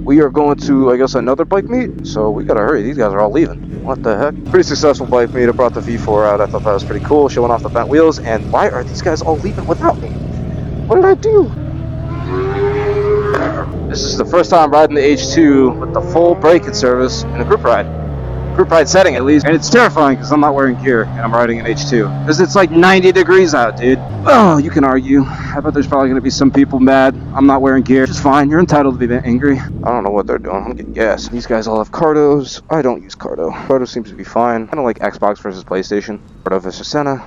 We are going to, I guess, another bike meet, so we gotta hurry. These guys are all leaving. What the heck? Pretty successful bike meet. I brought the V4 out. I thought that was pretty cool, showing off the bent wheels. And why are these guys all leaving without me? What did I do? This is the first time riding the H2 with the full braking service in a group ride. Group ride setting, at least. And it's terrifying because I'm not wearing gear and I'm riding an H2. Because it's like 90 degrees out, dude. Oh, you can argue. I bet there's probably going to be some people mad I'm not wearing gear. Which is fine. You're entitled to be angry. I don't know what they're doing. I'm getting gas. These guys all have Cardos. I don't use Cardo. Cardo seems to be fine. I don't like Xbox versus PlayStation. Cardo versus Senna.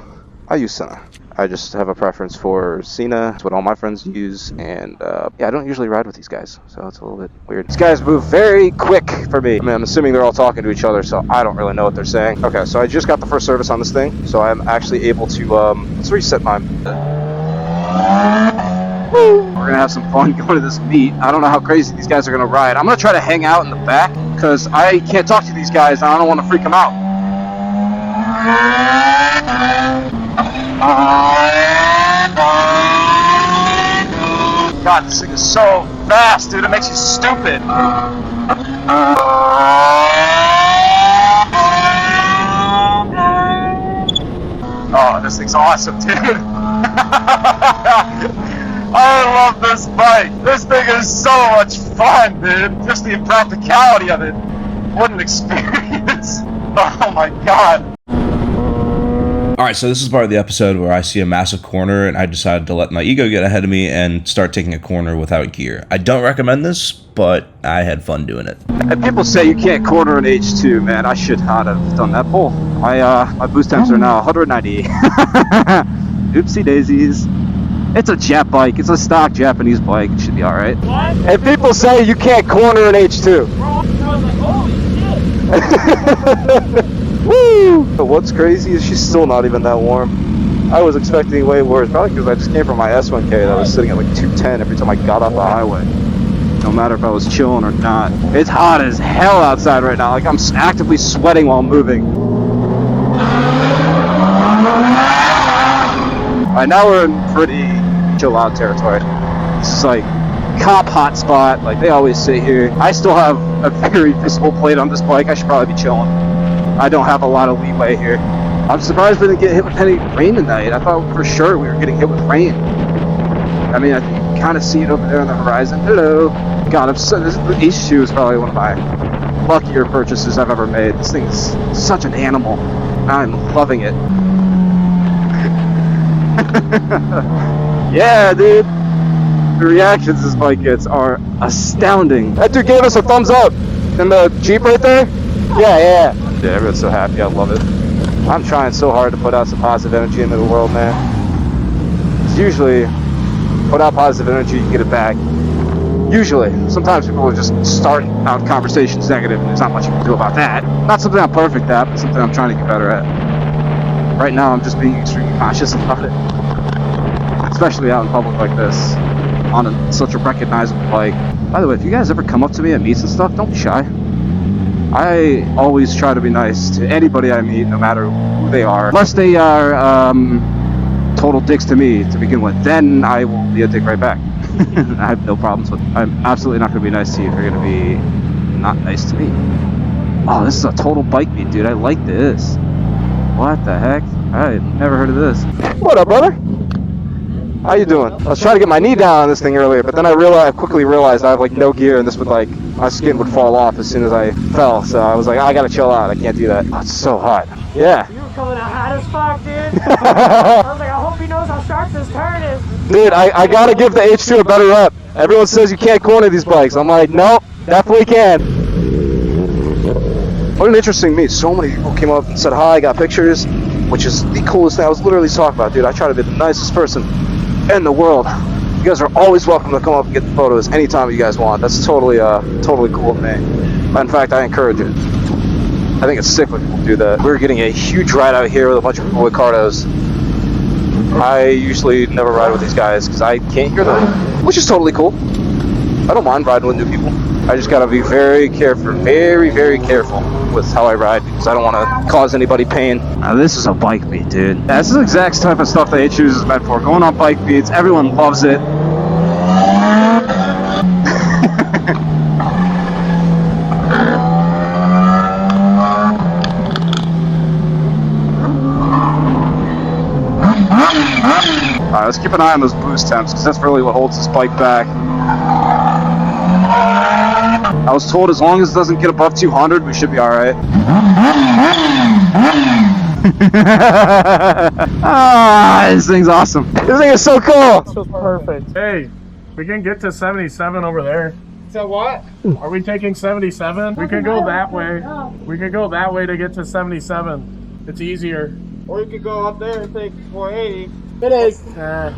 I use Senna. I just have a preference for Cena. It's what all my friends use, and yeah, I don't usually ride with these guys, so it's a little bit weird. These guys move very quick for me. I mean, I'm assuming they're all talking to each other, so I don't really know what they're saying. Okay, so I just got the first service on this thing, so I'm actually able to, let's reset mine. We're gonna have some fun going to this meet. I don't know how crazy these guys are gonna ride. I'm gonna try to hang out in the back, because I can't talk to these guys, and I don't want to freak them out. God, this thing is so fast, dude. It makes you stupid. Oh, this thing's awesome, dude. I love this bike. This thing is so much fun, dude. Just the impracticality of it. What an experience. Oh my God. Alright, so this is part of the episode where I see a massive corner and I decided to let my ego get ahead of me and start taking a corner without gear. I don't recommend this, but I had fun doing it. And people say you can't corner an H2, man. I should not have done that pull. My boost temps are now 190. Oopsie daisies. It's a Jap bike. It's a stock Japanese bike. It should be alright. What? And people say you can't corner an H2. Bro, I was like, holy shit. Woo! But what's crazy is she's still not even that warm. I was expecting way worse, probably because I just came from my S1K that was sitting at like 210 every time I got off the highway. No matter if I was chilling or not. It's hot as hell outside right now. Like I'm actively sweating while moving. Right now we're in pretty chill out territory. This is like cop hotspot. Like they always say here. I still have a very visible plate on this bike. I should probably be chilling. I don't have a lot of leeway here. I'm surprised we didn't get hit with any rain tonight. I thought for sure we were getting hit with rain. I mean, I think you can kind of see it over there on the horizon. Hello. God, this H2 is probably one of my luckier purchases I've ever made. This thing is such an animal. I'm loving it. Yeah, dude. The reactions this bike gets are astounding. That dude gave us a thumbs up in the Jeep right there. Yeah. Dude, everyone's so happy. I love it. I'm trying so hard to put out some positive energy into the world, man. It's usually put out positive energy, you get it back. Usually. Sometimes people will just start out conversations negative, and there's not much you can do about that. Not something I'm perfect at, but something I'm trying to get better at. Right now, I'm just being extremely conscious about it. Especially out in public like this, on such a recognizable bike. By the way, if you guys ever come up to me at meets and stuff, don't be shy. I always try to be nice to anybody I meet, no matter who they are. Unless they are total dicks to me to begin with, then I will be a dick right back. I have no problems with it. I'm absolutely not going to be nice to you if you're going to be not nice to me. Oh, this is a total bike meet, dude. I like this. What the heck? I never heard of this. What up, brother? How you doing? I was trying to get my knee down on this thing earlier, but then I quickly realized I have like no gear, and this would like my skin would fall off as soon as I fell. So I was like, I gotta chill out. I can't do that. Oh, it's so hot. Yeah. You were coming out hot as fuck, dude. I was like, I hope he knows how sharp this turn is. Dude, I gotta give the H2 a better rep. Everyone says you can't corner these bikes. I'm like, nope, definitely can. What an interesting meet. So many people came up and said hi, got pictures, which is the coolest thing. I was literally talking about, dude. I try to be the nicest person in the world. You guys are always welcome to come up and get the photos anytime you guys want. That's totally cool to me. In fact, I encourage it. I think it's sick when people do that. We're getting a huge ride out here with a bunch of people with Cardos. I usually never ride with these guys because I can't hear them, which is totally cool. I don't mind riding with new people. I just gotta be very careful, very, very careful with how I ride because I don't want to cause anybody pain. Now this is a bike beat, dude. That's the exact type of stuff that H2 is meant for. Going on bike beats, everyone loves it. keep an eye on those boost temps, because that's really what holds this bike back. I was told as long as it doesn't get above 200, we should be alright. Ah, this thing's awesome. This thing is so cool. This was perfect. Hey, we can get to 77 over there. So what? Are we taking 77? We could go that way. We could go that way to get to 77. It's easier. Or you could go up there and take 480. It is. Yeah.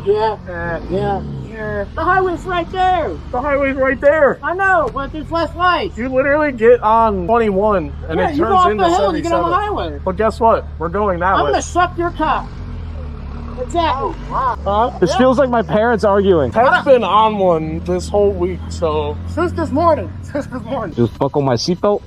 The highway's right there. The highway's right there. I know, but there's less lights. You literally get on 21 and Yeah, it you go turns off into the hill and you get on the 77. highway. But guess what? We're going that I'm way. gonna suck your cock. Exactly. This feels like my parents arguing. I've been on one this whole week, so. Since this morning. Just buckle my seatbelt.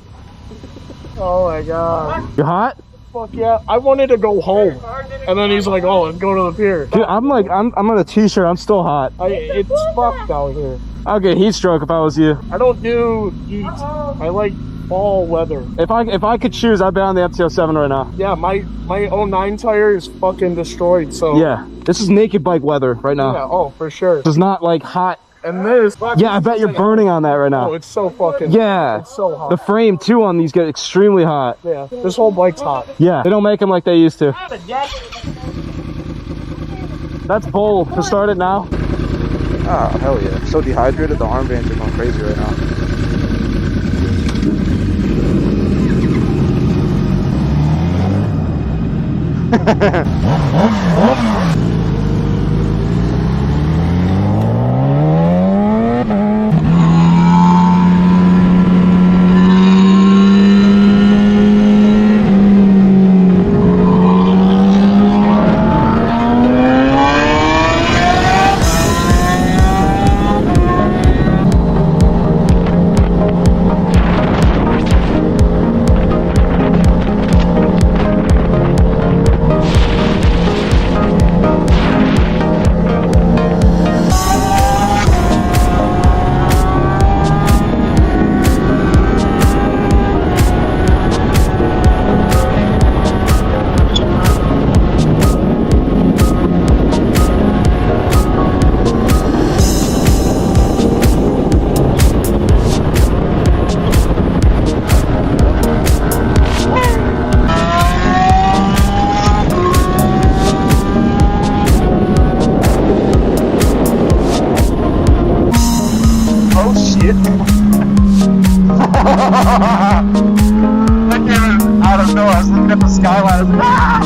Oh my god. You hot? Fuck yeah. I wanted to go home. And then he's like, oh, let's go to the pier. Dude, I'm on a t-shirt. I'm still hot. It's fucked out here. I'll get heat stroke if I was you. I don't do heat. I like fall weather. If I could choose, I'd be on the FT07 right now. Yeah, my 09 tire is fucking destroyed, so. Yeah, this is naked bike weather right now. Yeah, oh, for sure. This is not like hot. And this. Yeah, I bet you're burning on that right now. Oh, it's so fucking. Yeah. It's so hot. The frame too on these get extremely hot. Yeah, this whole bike's hot. Yeah, they don't make them like they used to. That's bold to start it now. Oh, hell yeah. I'm so dehydrated, the armbands are going crazy right now. I don't know, I was looking at the skyline, I was like, ah!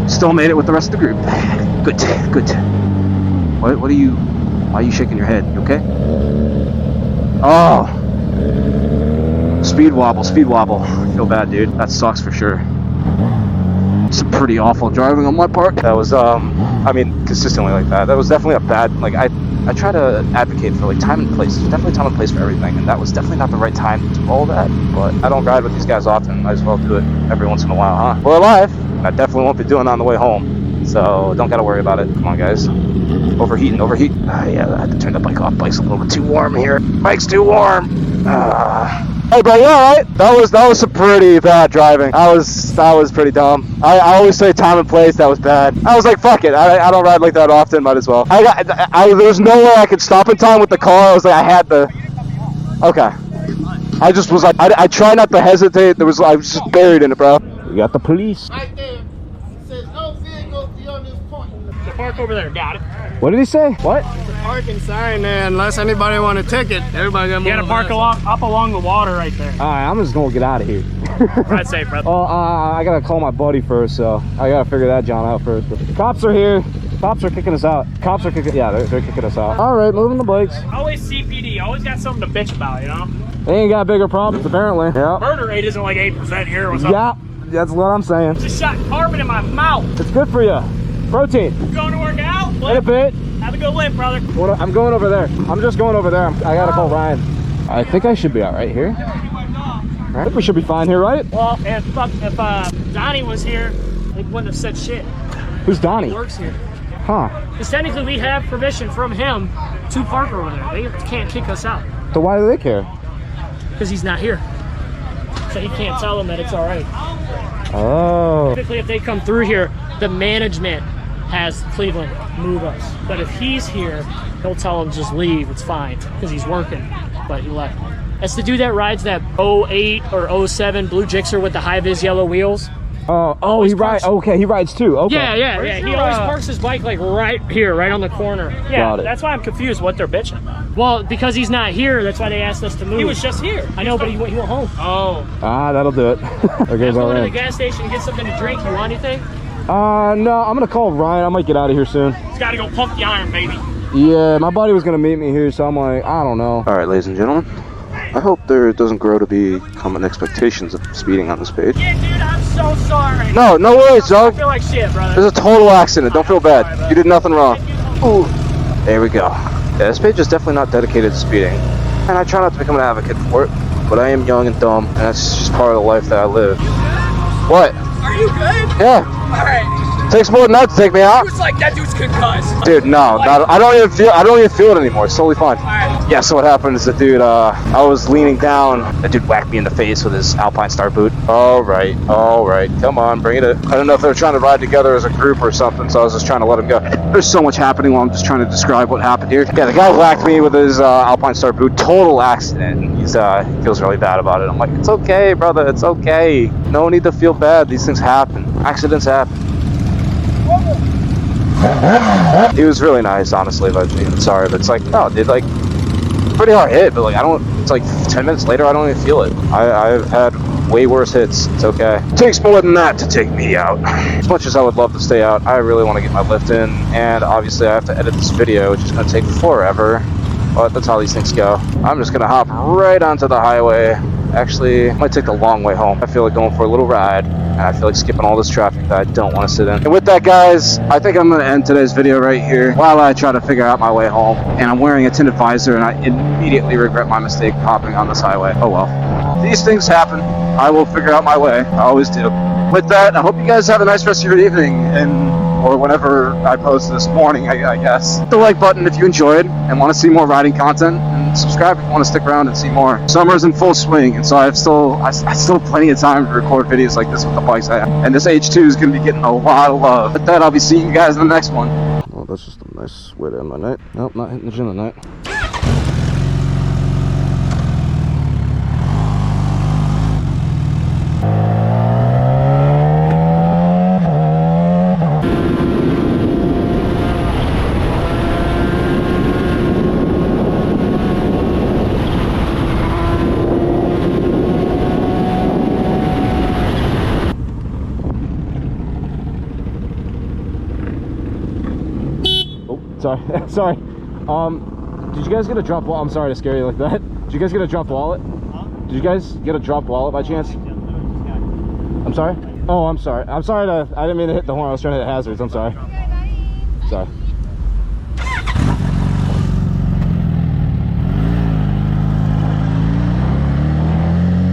Still made it with the rest of the group. Good. Why are you shaking your head? You okay? Oh. Speed wobble. I feel bad, dude. That sucks for sure. Some pretty awful driving on my part. That was, I mean, consistently like that. That was definitely a bad, like, I try to advocate for, like, time and place. There's definitely time and place for everything, and that was definitely not the right time to do all that. But I don't ride with these guys often. Might as well do it every once in a while, huh? We're alive. I definitely won't be doing it on the way home. So don't gotta worry about it. Come on, guys. Overheat. Yeah, I had to turn the bike off. Bike's a little bit too warm here. Bike's too warm. Hey, bro, you alright? That was some pretty bad driving. That was pretty dumb. I always say time and place. That was bad. I was like, fuck it. I don't ride like that often. Might as well. There was no way I could stop in time with the car. I was like, I had to. Okay. I just was like, I try not to hesitate. I was just buried in it, bro. We got the police. Right there. It says no vehicles beyond this point. The park over there, got it. What did he say? What? Parking sign there, unless anybody want a ticket, everybody got to move. You gotta park up along the water right there. Alright, I'm just gonna get out of here. Ride safe, brother. Oh, I gotta call my buddy first, so I gotta figure that John out first. But the cops are here. Cops are kicking us out. Yeah, they're kicking us out. Alright, moving the bikes. Always CPD, always got something to bitch about, you know? They ain't got bigger problems, apparently. Yeah. Murder rate isn't like 8% here or something. Yeah, that's what I'm saying. Just shot carbon in my mouth. It's good for you. Protein. Going to work out? In a bit. Have a good lift, brother. I'm going over there. I'm just going over there. I gotta call Ryan. I think I should be alright here. I think we should be fine here, right? Well, if Donnie was here, he wouldn't have said shit. Who's Donnie? He works here. Huh. Because technically we have permission from him to park over there. They can't kick us out. So why do they care? Because he's not here. So he can't tell them that it's all right. Oh. Typically, if they come through here, the management has Cleveland move us. But if he's here, he'll tell them just leave. It's fine because he's working. But he left. That's the dude that rides that 08 or 07 blue Gixxer with the high-vis yellow wheels. Oh, he rides. Okay, he rides too. Okay. Yeah. He always parks his bike like right here, right on the corner. Yeah, Got it. that's why I'm confused what they're bitching about. Well, because he's not here, that's why they asked us to move. He was just here. I know, but he went home. Oh. Ah, that'll do it. Okay, Let's go to the gas station and get something to drink. You want anything? No, I'm gonna call Ryan. I might get out of here soon. He's got to go pump the iron, baby. Yeah, my buddy was gonna meet me here, so I'm like, I don't know. All right, ladies and gentlemen, I hope there doesn't grow to be common expectations of speeding on this page. Yeah, dude, I'm so sorry. No worries, I dog. feel like shit, brother. There's a total accident. Don't feel bad. You did nothing wrong. Ooh, there we go. Yeah, this page is definitely not dedicated to speeding, and I try not to become an advocate for it, but I am young and dumb, and that's just part of the life that I live. What? Are you good? Yeah. All right. Takes more than that to take me out. He was like, that dude's concussed. Dude, no, I don't even feel it anymore. It's totally fine. All right. Yeah, so what happened is the dude, I was leaning down. The dude whacked me in the face with his Alpine Star boot. All right, come on, bring it in. I don't know if they were trying to ride together as a group or something, so I was just trying to let him go. There's so much happening while I'm just trying to describe what happened here. Yeah, the guy whacked me with his Alpine Star boot. Total accident. He feels really bad about it. I'm like, it's okay, brother, it's okay. No need to feel bad. These things happen. Accidents happen. He was really nice, honestly, but sorry, but it's like, no, dude, like, pretty hard hit, but like, it's like 10 minutes later, I don't even feel it. I've had way worse hits. It's okay. It takes more than that to take me out. As much as I would love to stay out, I really want to get my lift in, and obviously I have to edit this video, which is going to take forever, but that's how these things go. I'm just going to hop right onto the highway. Actually, it might take the long way home. I feel like going for a little ride, and I feel like skipping all this traffic that I don't want to sit in. And with that, guys, I think I'm going to end today's video right here while I try to figure out my way home. And I'm wearing a tinted visor, and I immediately regret my mistake hopping on this highway. Oh well. These things happen. I will figure out my way. I always do. With that, I hope you guys have a nice rest of your evening, or whenever I post this morning, I guess. Hit the like button if you enjoyed and want to see more riding content, and subscribe if you want to stick around and see more. Summer's in full swing, and so I still have plenty of time to record videos like this with the bikes I have. And this H2 is going to be getting a lot of love. With that, I'll be seeing you guys in the next one. Well, that's just a nice way to end my night. Nope, not hitting the gym tonight. Sorry. Did you guys get a dropped wallet? I'm sorry to scare you like that. Did you guys get a dropped wallet? Huh? Did you guys get a dropped wallet by chance? I'm sorry? Oh, I'm sorry. I didn't mean to hit the horn. I was trying to hit hazards. I'm sorry. Sorry.